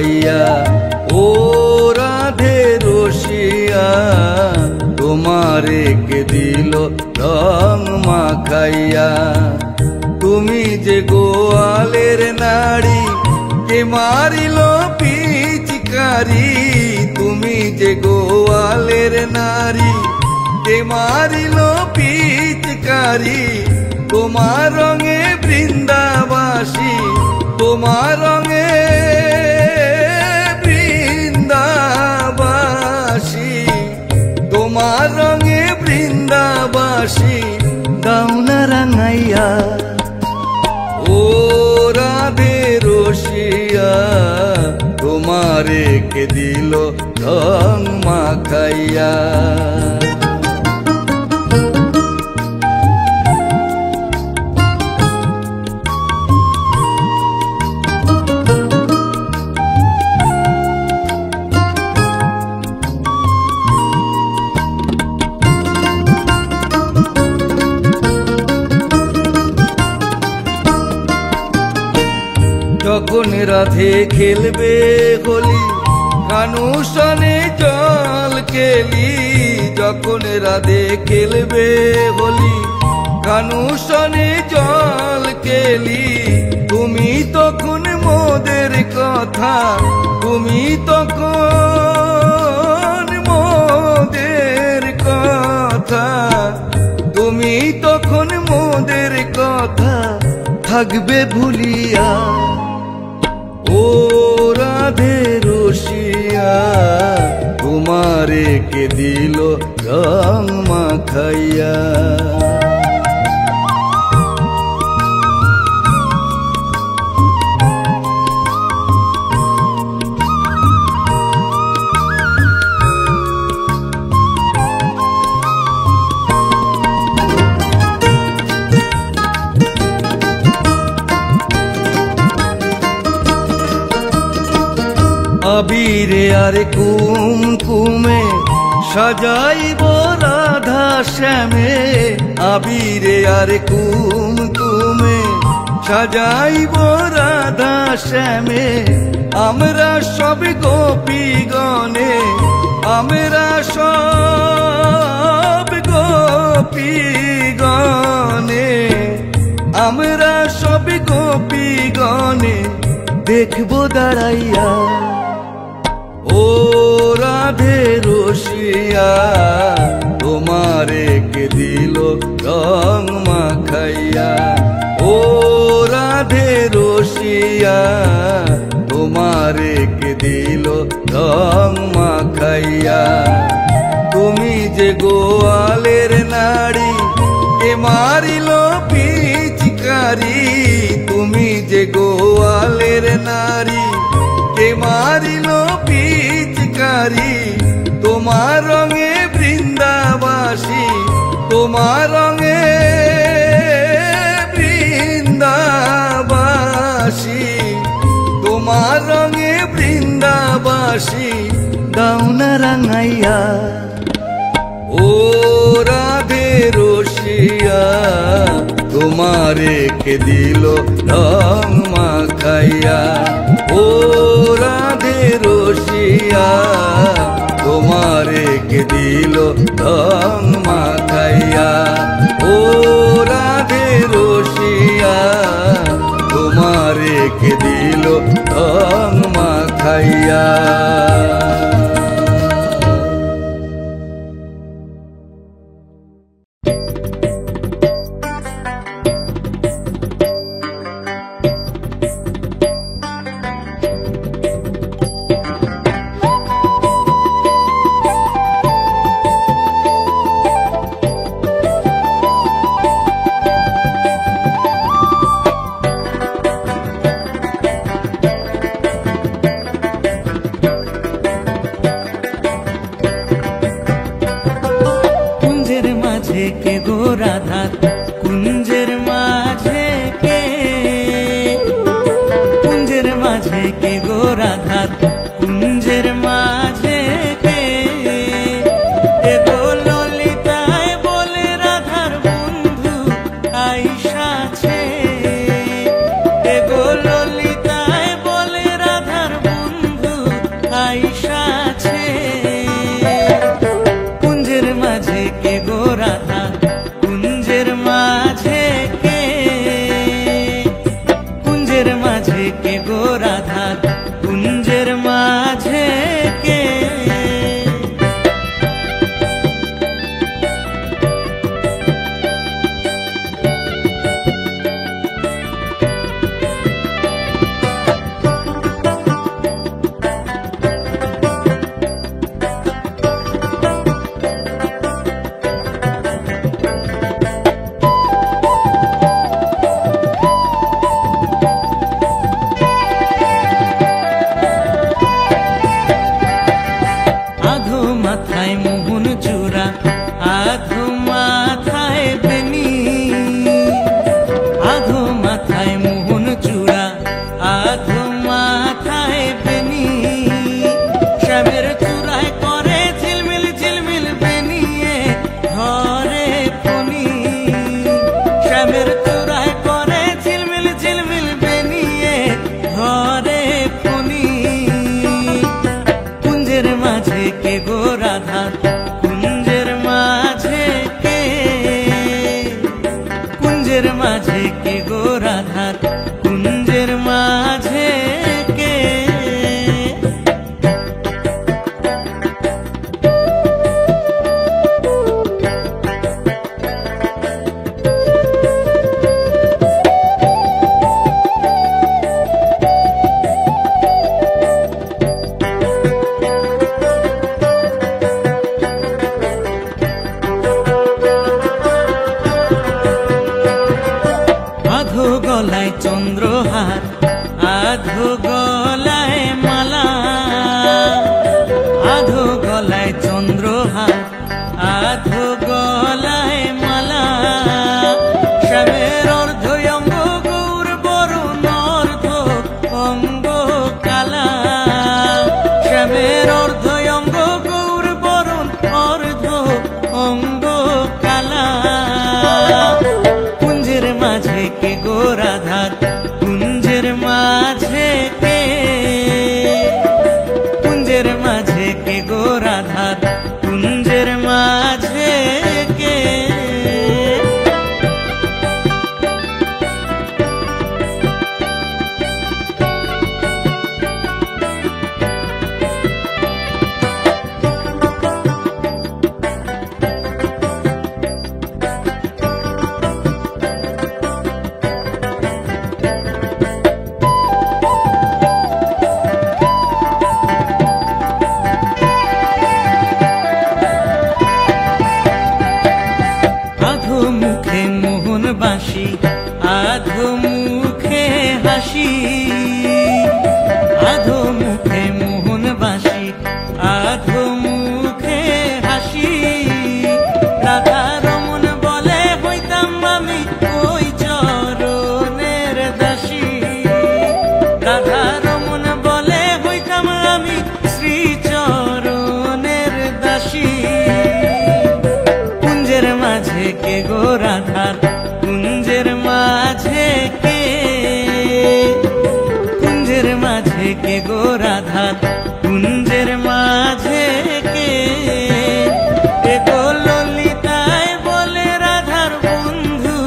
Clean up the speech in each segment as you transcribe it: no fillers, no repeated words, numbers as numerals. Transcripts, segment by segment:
মাখাইয়া। ও রাধে রসিয়া তোমারে কে দিল রং মাখাইয়া। তুমি যে গোয়ালের নারী কে মারিল পিচকারি। তুমি যে গোয়ালের নারী কে মারিল পিচকারি। তোমার রঙে বৃন্দাবাসী, তোমার রঙে বৃন্দাবাসী, তোমার রঙে বৃন্দাবাসী দাও না রাঙাইয়া। ও রাধে রসিয়া তোমারে কে দিল রং মাখাইয়া। যখন রাধে খেলবে হোলি কানুষনে জল খেলি। যখন রাধে খেলবে হোলি কানুষনে জল খেলি। তুমি তখন মোদের কথা, তুমি তখন মোদের কথা, তুমি তখন মোদের কথা থাকবে ভুলিয়া। ও রাধে রসিয়া তোমারে কে দিল রং মাখাইয়া। আবিরে আর কুমকুমে সাজাইব রাধা শ্যামে। আবিরে আর কুমকুমে সাজাইব রাধা শ্যামে। আমরা সব গোপীগণে, আমরা সব গোপীগণে, আমরা সব গোপীগণে দেখবো দাঁড়াইয়া। ও রাধে রসিয়া তোমারে কে দিল রং মাখাইয়া। ও রাধে রসিয়া তোমারে কে দিল রং মাখাইয়া। তুমি যে গোয়ালের নারী কে মারিল পিচকারি। তুমি যে গোয়ালের নারী কে মারিল পিচকারি। তোমার রঙে বৃন্দাবাসী, তোমার রঙে বৃন্দাবাসী, তোমার রঙে বৃন্দাবাসী দাও না রাঙাইয়া। ও রাধে রসিয়া তোমারে কে দিল রং মাখাইয়া। ও রাধে রসিয়া তোমারে কে দিল রং মাখাইয়া। ও রাধে রসিয়া তোমারে কে দিল রং মাখাইয়া। বন্ধু কুঞ্জের মাঝে কে গো রাধার কুঞ্জের মাঝে কে আধো গলায় চন্দ্রহার আধো গলায় মালা আধো গলায় চন্দ্রহার আধো গলায় মালা শ্যামের অর্ধ অঙ্গ গৌর বরুণ অর্ধ অঙ্গ কালা শ্যামের অর্ধ অঙ্গ গৌর বরুণ অর্ধ অঙ্গ কালা কুঞ্জের মাঝে কে গো রাধার কুঞ্জের মাঝে কে কুঞ্জের মাঝে কে গো রাধার কুঞ্জের মাঝে কে আধো মুখে মোহন বাঁশি আধো মুখে হাসি আধো মুখে মোহন বাঁশি আধো মুখে হাসি রাধা রমন বলে হইতাম আমি ওই চরণের দাসী রাধা রমন বলে হইতাম আমি শ্রী চরণের দাসী কুঞ্জের মাঝে কে গো রাধার কুঞ্জের মাঝে কে কুঞ্জের মাঝে কে গো রাধার কুঞ্জের মাঝে কে এ গো ললিতায় বলে রাধার বন্ধু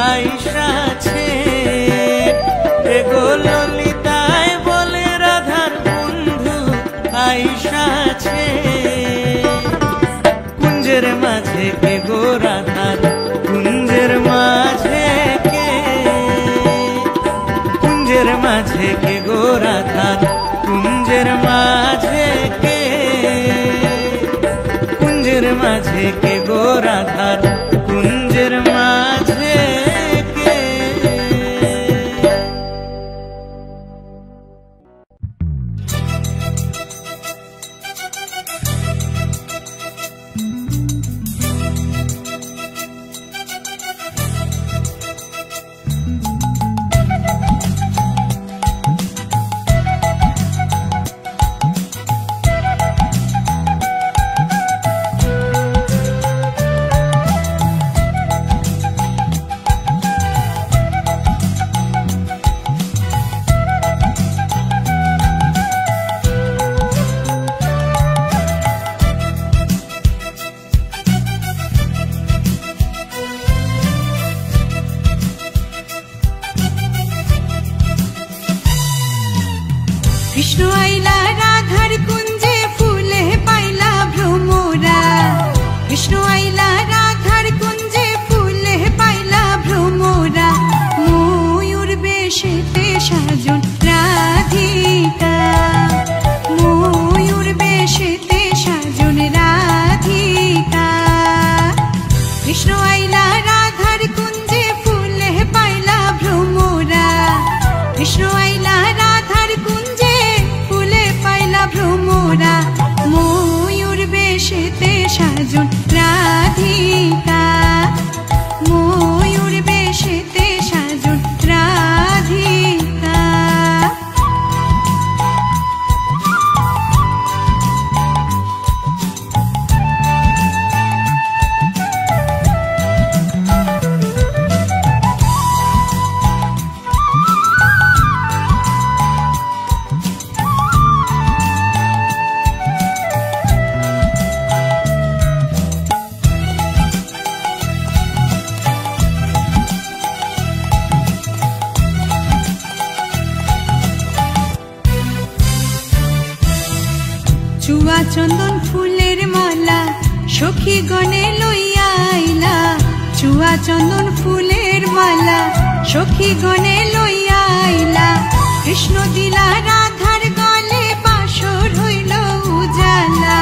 আইসাছে এ গো ললিতায় বলে রাধার বন্ধু আইসাছে কুঞ্জের মাঝে কে গো রাধার কুঞ্জের মাঝে কে কুঞ্জের মাঝে কে গো রাধার কুঞ্জের মাঝে কে কুঞ্জের মাঝে কে গো রাধার কুঞ্জের মাঝে কে কৃষ্ণ আইলা রাধার কুঞ্জে ফুলে পাইলা ভ্রমরা কৃষ্ণ আইলা রাধার কুঞ্জে ফুলে পাইলা ভ্রমরা ময়ূর বেশেতে সাজন রাধিকা ময়ূর বেশেতে সাজন রাধিকা কৃষ্ণ আইলা রাধার কুঞ্জে ফুলে পাইলা ভ্রমরা কৃষ্ণ আইলা রাধার কুঞ্জে ফুলে পাইলা ভ্রমরা ময়ূর বেশেতে সাজন রাধিকা ময়ূর বেশেতে সাজন রাধিকা চন্দন ফুলের মালা সখী গণে লইয়া আইলা, চুয়া চন্দন ফুলের মালা সখী গণে লইয়া আইলা। কৃষ্ণ দিলা রাধার গলে বাসর হইল উজালা।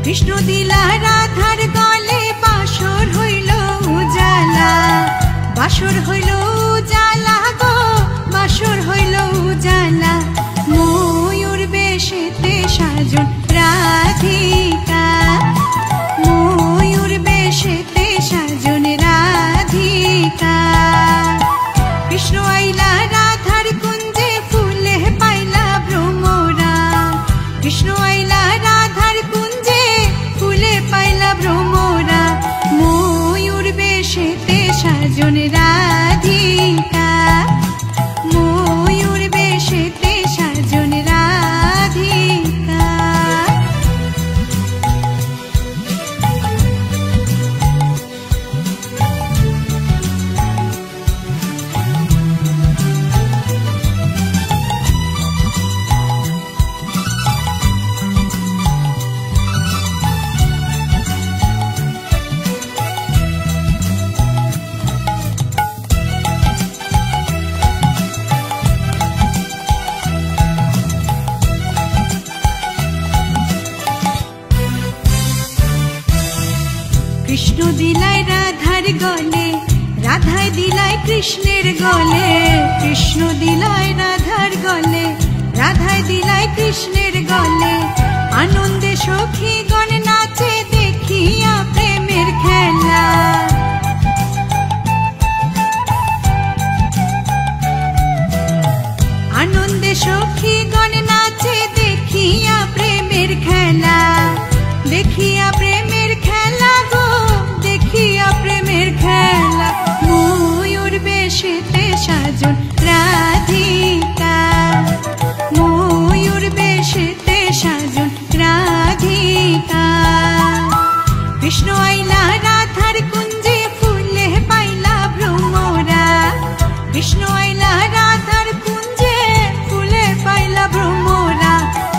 কৃষ্ণ দিলা রাধার গলে বাসর হইল উজালা, বাসর হইল উজালা গো, বাসর হইল উজালা। ময়ূর বেশেতে সাজন রাধিকা, ময়ূর বেশেতে সাজন রাধিকা। কৃষ্ণ আইলা রাধার কুঞ্জে ফুলে পাইলা ভ্রমরা, কৃষ্ণ আইলা রাধার কুঞ্জে ফুলে পাইলা ভ্রমরা। ময়ূর বেশেতে সাজন রাধিকা, ময়ূর বেশেতে সাজন রাধিকা। কৃষ্ণ দিলাই রাধার গলে, রাধায় দিলাই কৃষ্ণের গলে। কৃষ্ণ দিলাই রাধার গলে, রাধায় দিলাই কৃষ্ণের গলে। আনন্দে সখী গণ নাচে দেখিয়া প্রেমের খেলা। আনন্দে সখী গণ নাচে দেখিয়া প্রেমের খেলা, দেখিয়া প্রেমের খেলা গো, দেখিয়া প্রেমের খেলা। ময়ূর বেশেতে সাজন রাধিকা, ময়ূর বেশেতে সাজন রাধিকা। কৃষ্ণ আইলা রাধার কুঞ্জে ফুলে পাইলা ভ্রমরা, কৃষ্ণ আইলা রাধার কুঞ্জে ফুলে পাইলা ভ্রমরা।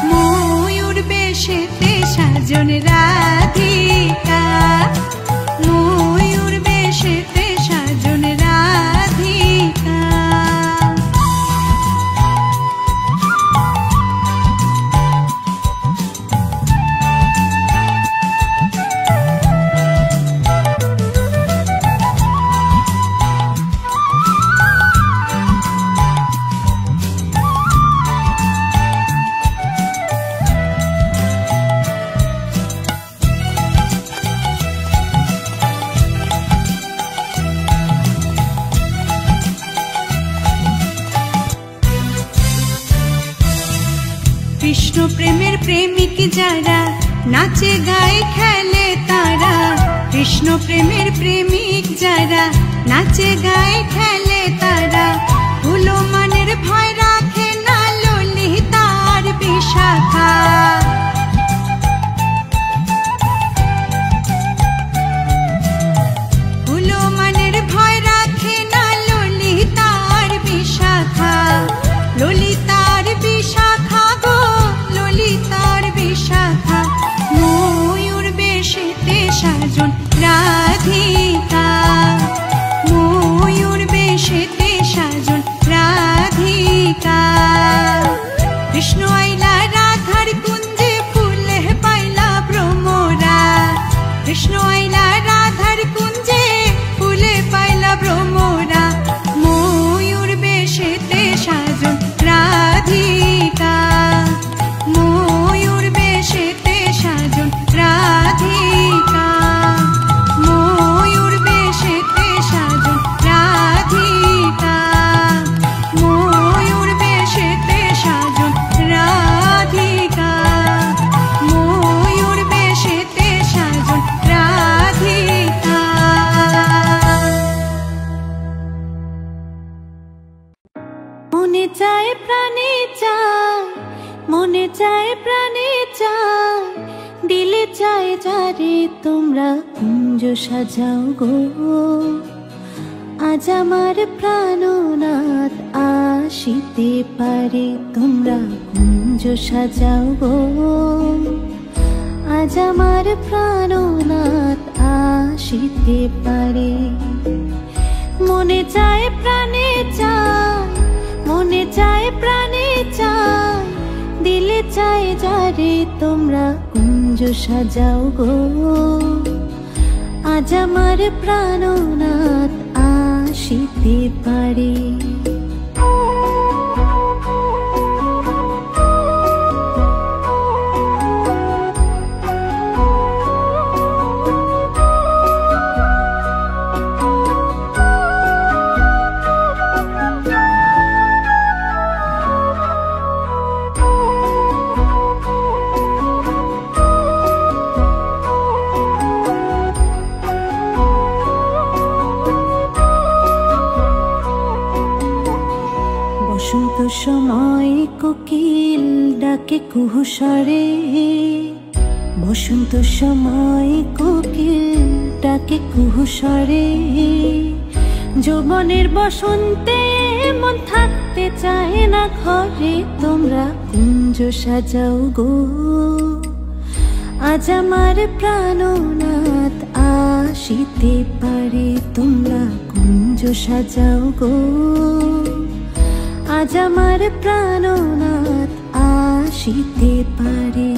ময়ূর বেশেতে সাজন রাধিকা, ময়ূর বেশেতে সাজন রাধিকা। কৃষ্ণ প্রেমের প্রেমিক যারা নাচে গায়ে খেলে তারা, কৃষ্ণ প্রেমের প্রেমিক যারা নাচে গায়ে খেলে তারা। ভুলো মনের ভয় রাখে না ললিতার বিশাখা, ভুলো মনের ভয় রাখে না ললিতার বিশাখা। ললিতার বিশাখা গো, ললিতার বিশাখা। ময়ূর বেশেতে সাজন রাধিকা, ময়ূর বেশেতে সাজন রাধিকা। কৃষ্ণ আইলা রাধার কুঞ্জে ফুলে পাইলা ভ্রমরা, কৃষ্ণ আইলা রাধার কুঞ্জে ফুলে পাইলা ভ্রমরা। ময়ূর বেশেতে সাজন রাধিকা, ময়ূর বেশেতে সাজন রাধিকা, ময়ূর বেশেতে সাজন রাধিকা, ময়ূর বেশেতে সাজন রাধিকা, ময়ূর বেশেতে সাজন রাধিকা। মনে চায় প্রাণে চায়, মনে চায় প্রাণে চায়, দিলে চায় যারে তোমরা কুঞ্জ সাজাও গো। আজ আমার প্রাণনাথ আজ আসিতে পারে তোমরা কুঞ্জ সাজাও গো। আজ আমার প্রাণনাথ আসিতে পারে। মনে চায় প্রাণে চায়, মনে চায় প্রাণে চায়, দিলে চায় যারে তোমরা কুঞ্জ সাজাও গো। আজ আমার প্রাণনাথ আসিতে পারে। বসন্ত সময় কোকিল ডাকে কুহুসরে, বসন্ত সময় কোকিল ডাকে কুহুসরে। যৌবনের বসন্তে মন থাকতে চায় না ঘরে, তোমরা কুঞ্জ সাজাও গো। আজ আমার প্রাণনাথ আসিতে পারে, তোমরা কুঞ্জ সাজাও গো। আজ আমার প্রাণনাথ আসিতে পারে।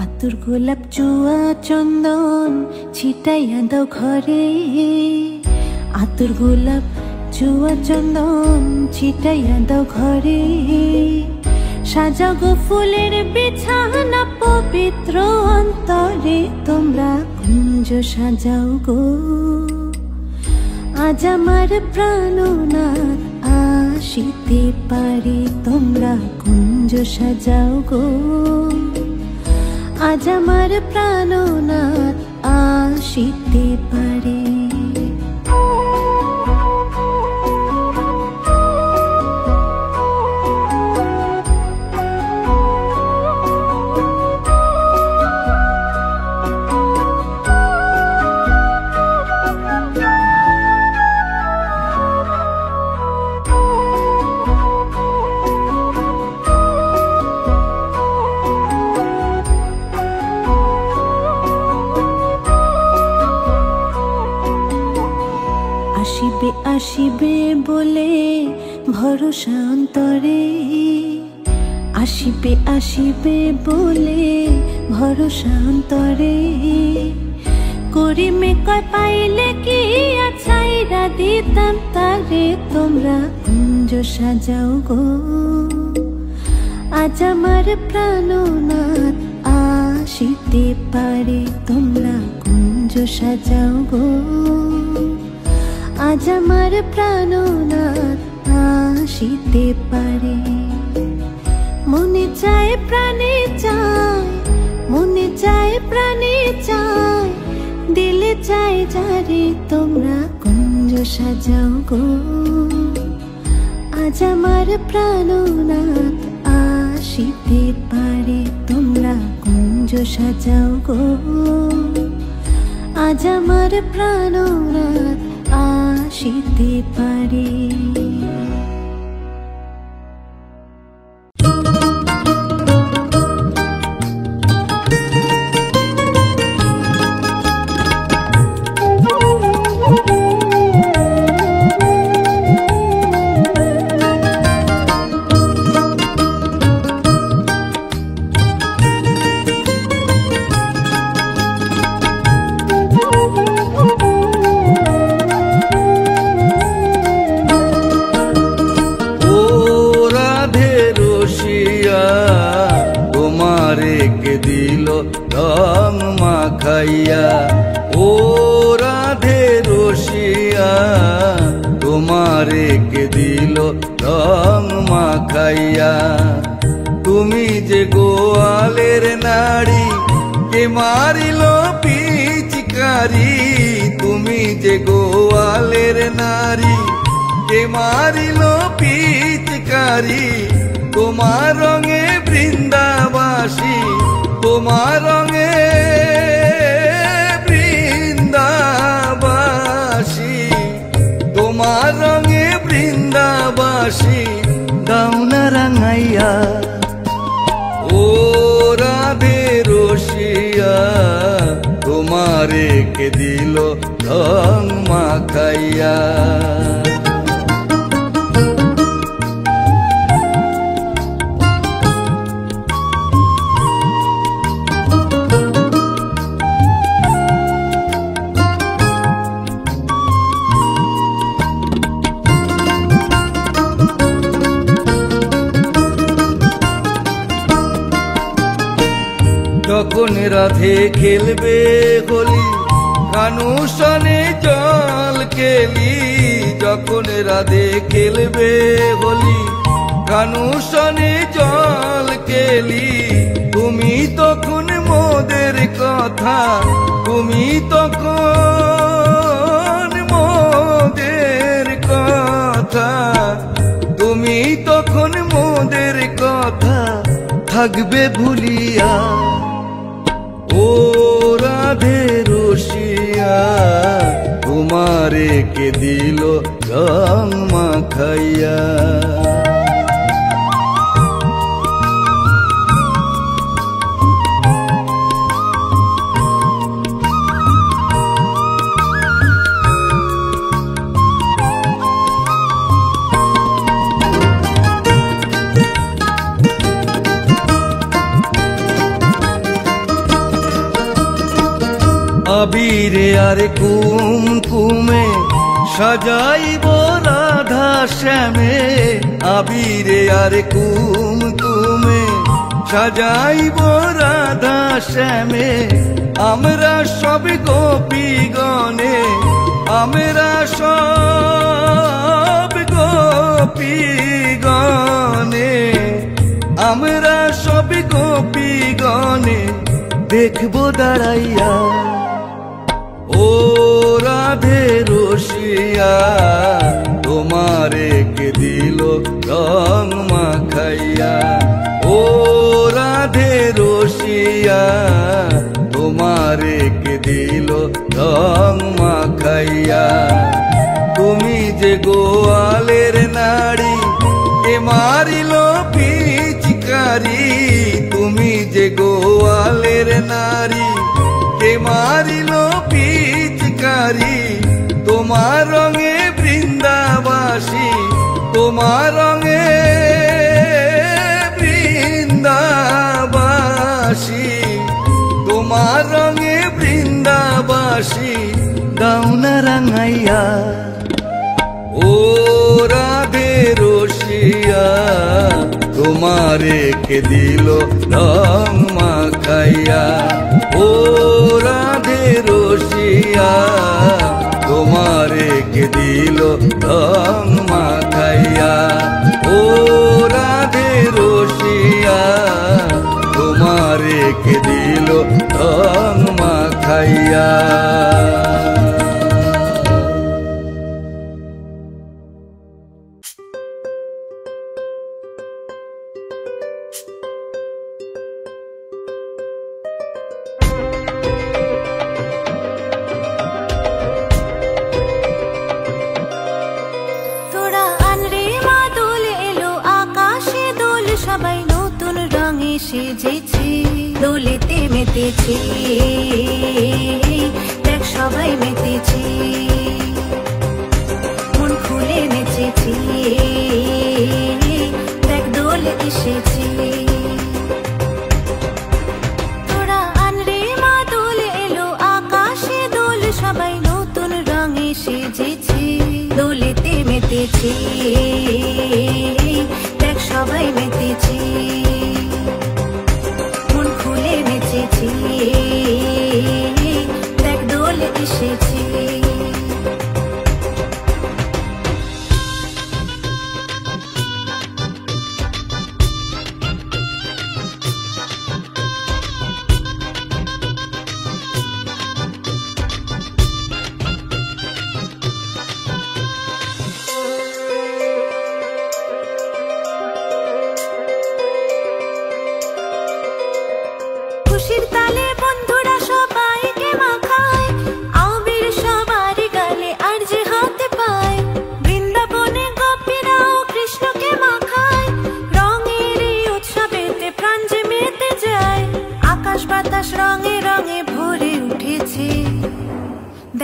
আতর গোলাপ চুয়া চন্দন ছিটাইয়া দাও ঘরে, আতর গোলাপ চুয়া চন্দন ছিটাইয়া দাও ঘরে। সাজাও গো ফুলের বিছানা পবিত্র অন্তরে, তোমরা কুঞ্জ সাজাও গো। আজ আমার প্রাণনাথ আসিতে পারে, তোমরা কুঞ্জ সাজাও গো। আজ আমার প্রাণনাথ আসিতে পারে। আসিবে আসিবে বলে ভরসা অন্তরে, আসিবে আসিবে বলে ভরসা অন্তরে। করিমে কয় পাইলে কি ছাইরা দিতাম তারে, তোমরা কুঞ্জ সাজাও গো। আজ আমার প্রাণনাথ আসিতে পারে, তোমরা কুঞ্জ সাজাও গো। আজ আমার প্রাণনাথ আসিতে পারে। মনে চায় প্রাণে চায়, মনে চায় প্রাণে চায়, দিলে চায় যারে তোমরা কুঞ্জ সাজাও গো। আজ আমার প্রাণনাথ আসিতে পারে, তোমরা কুঞ্জ সাজাও গো। আজ আমার প্রাণনাথ আসিতে পারে। রং মাখাইয়া ও রাধে রসিয়া, তোমারে কে দিল রং মাখাইয়া। তুমি যে গোয়ালের নারী, কে মারিল পিচকারি। তুমি যে গোয়ালের নারী, কে মারিল পিচকারি। তোমার রঙে বৃন্দাবাসী, তোমার রঙে বৃন্দাবাসী, তোমার রঙে বৃন্দাবাসী দাও না রাঙাইয়া। ও রাধে রসিয়া তোমারে কে দিল রং মাখাইয়া। যখন রাধে খেলবে হোলি কানুষনে জল কেলি, যখন রাধে খেলবে হোলি কানুষনে জল কেলি, তুমি তখন মোদের কথা, তুমি তখন মোদের কথা, তুমি তখন মোদের কথা থাকবে ভুলিয়া। ও রাধে রসিয়া তোমারে কে দিল রং মাখাইয়া। আবিরে আর কুমকুমে সাজাইব রাধা শ্যামে, আবিরে আর কুমকুমে সাজাইব রাধা শ্যামে, আমরা সব গোপীগণে, আমরা সব গোপীগণে, আমরা সব গোপীগণে দেখবো দাঁড়াইয়া। ও রাধে রসিয়া তোমারে কে দিল রং মাখাইয়া। ও রাধে রসিয়া তোমারে কে দিল রং মাখাইয়া। তুমি যে গোয়ালের নারী কে মারিল পিচকারি, তুমি যে গোয়ালের নারী কে মারিল পিচকারি, তোমার রঙে বৃন্দাবাসী, তোমার রঙে বৃন্দাবাসী, তোমার রঙে বৃন্দাবাসী দাও না রাঙাইয়া। ও রাধে রসিয়া তোমারে কে দিল রং মাখাইয়া। ও রাধে রসিয়া তোমারে কে দিল রং মাখাইয়া। ও রাধে রসিয়া তোমারে কে দিল রং মাখাইয়া। সেজেছি দোলেতে মেতেছি, দেখ সবাই মেতেছি, মন খুলে নেচেছি, দেখ দোল এসেছি। তোরা আনরে মা দোল এলো আকাশে দোল, সবাই নতুন রঙে সেজেছি দোলেতে মেতেছি, দেখ সবাই মেতেছি, দেখ দোল এসেছি।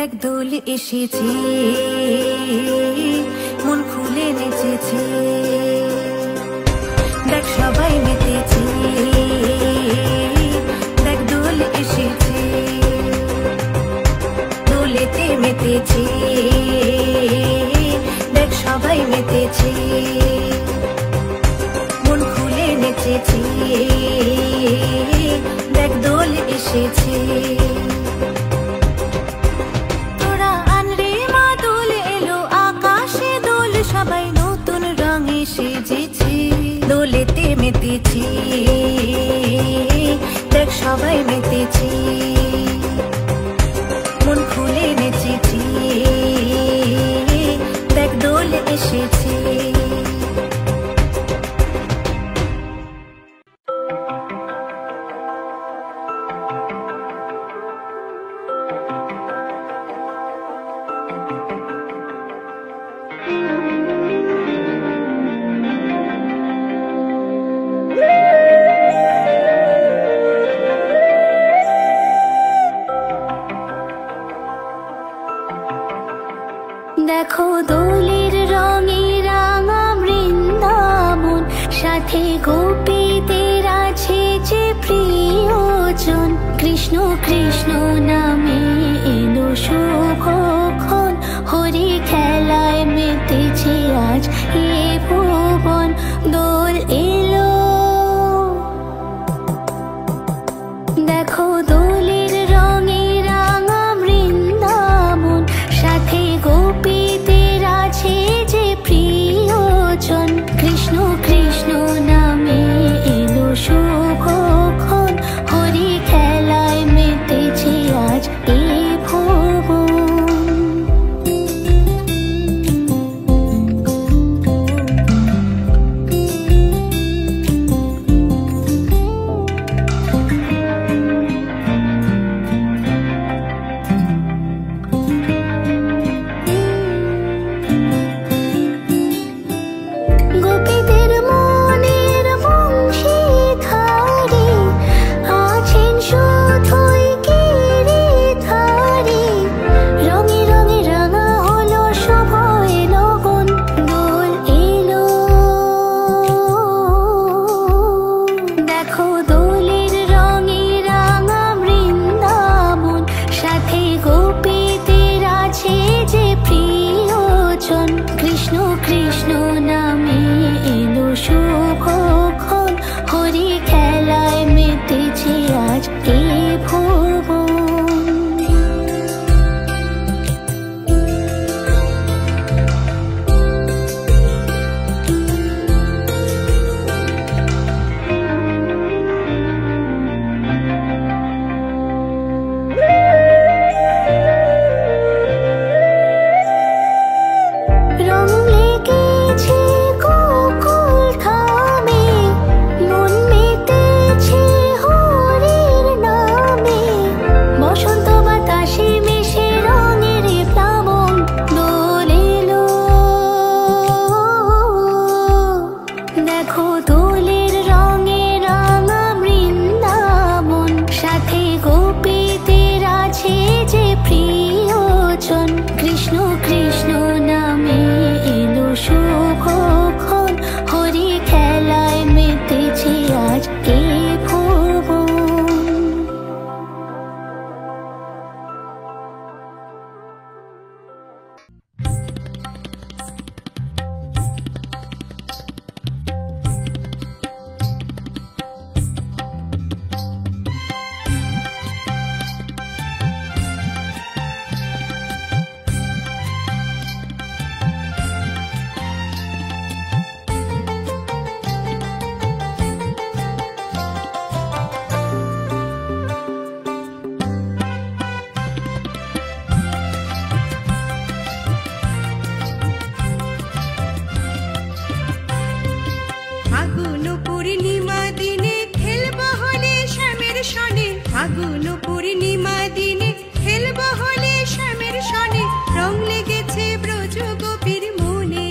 দেখ দোল এসেছে, মন খুলে নেচেছে, দেখ সবাই মেতেছে, দেখ দোল এসেছে, দোলেতে মেতেছে, দেখ সবাই মেতেছে, মন খুলে নেচেছে, দেখ দোল এসেছে। তোরা আনরে মা দোল এলো, আকাশে দোল, সবাই নতুন রঙে সেজেছে, দোলেতে মেতেছে, দেখ সবাই মেতেছে, মন খুলে নেচেছে, দেখ দোল এসেছে। দেখো দোলের রঙে রাঙা বৃন্দাবন, সাথে গোপীদের আছে যে প্রিয়জন, কৃষ্ণ কৃষ্ণ নামে এলো শুভক্ষণ, হরি খেলায় মেতেছে আজ এ ভুবন, দোল এলো। দেখো দোলের রঙে রাঙা বৃন্দাবন, সাথে গোপীদের আছে যে প্রিয়জন, কৃষ্ণ কৃষ্ণ নামে এলো শুভক্ষণ, হরি খেলায় মেতেছে আজ এ ভুবন। গোপীদের মনের বংশীধারী আছেন শুধুই গিরিধারী, রঙে রঙে রাঙা হলো শুভ এলো গুণ, দোল এলো। দেখো দোলের রঙে রাঙা বৃন্দাবন, সাথে গোপীদের আছে যে প্রিয়জন, কৃষ্ণ কৃষ্ণ নামে এলো শুভক্ষণ, হরি খেলায় মেতেছে আজ এ ভুবন। রং লেগেছে গোকুল ধামে, মন মেতেছে হরির নামে, বসন্ত বাতাসে মিশে রঙের প্লাবন, দোল এলো। দেখো দোলের রঙে রাঙা বৃন্দাবন, সাথে গোপীদের আছে যে প্রিয়জন, কৃষ্ণ কৃষ্ণ নামে এলো শুভক্ষণ, হরি খেলায় মেতেছে আজ এ ভুবন। ফাগুন পূর্ণিমা দিনে খেলব হলে শ্যামের সনে, ফাগুন পূর্ণিমা দিনে খেলব হলে শ্যামের সনে, রং লেগেছে ব্রজ গোপীর মনে,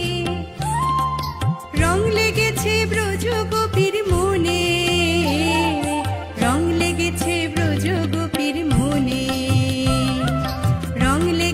রং লেগেছে ব্রজ গোপীর মনে, রং লেগেছে ব্রজ গোপীর মনে, রং লেগেছে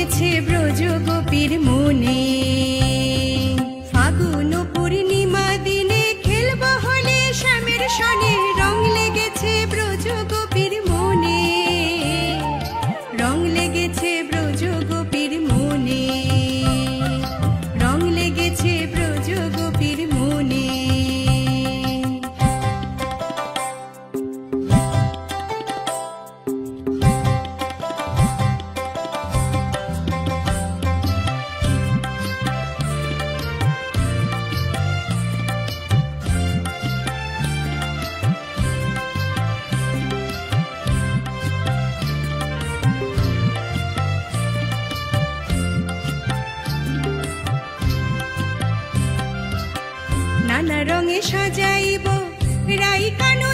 লেগেছে ব্রজ গোপীর মনে ফাগুন পূর্ণিমা দিনে খেলব হলে শ্যামের সনে রং লেগেছে ব্রজ গোপীর মনে রং লেগেছে ব্রজ গোপীর মনে রং লেগেছে ব্রজ গোপীর মনে নানা রঙে সাজাইব রাই কানু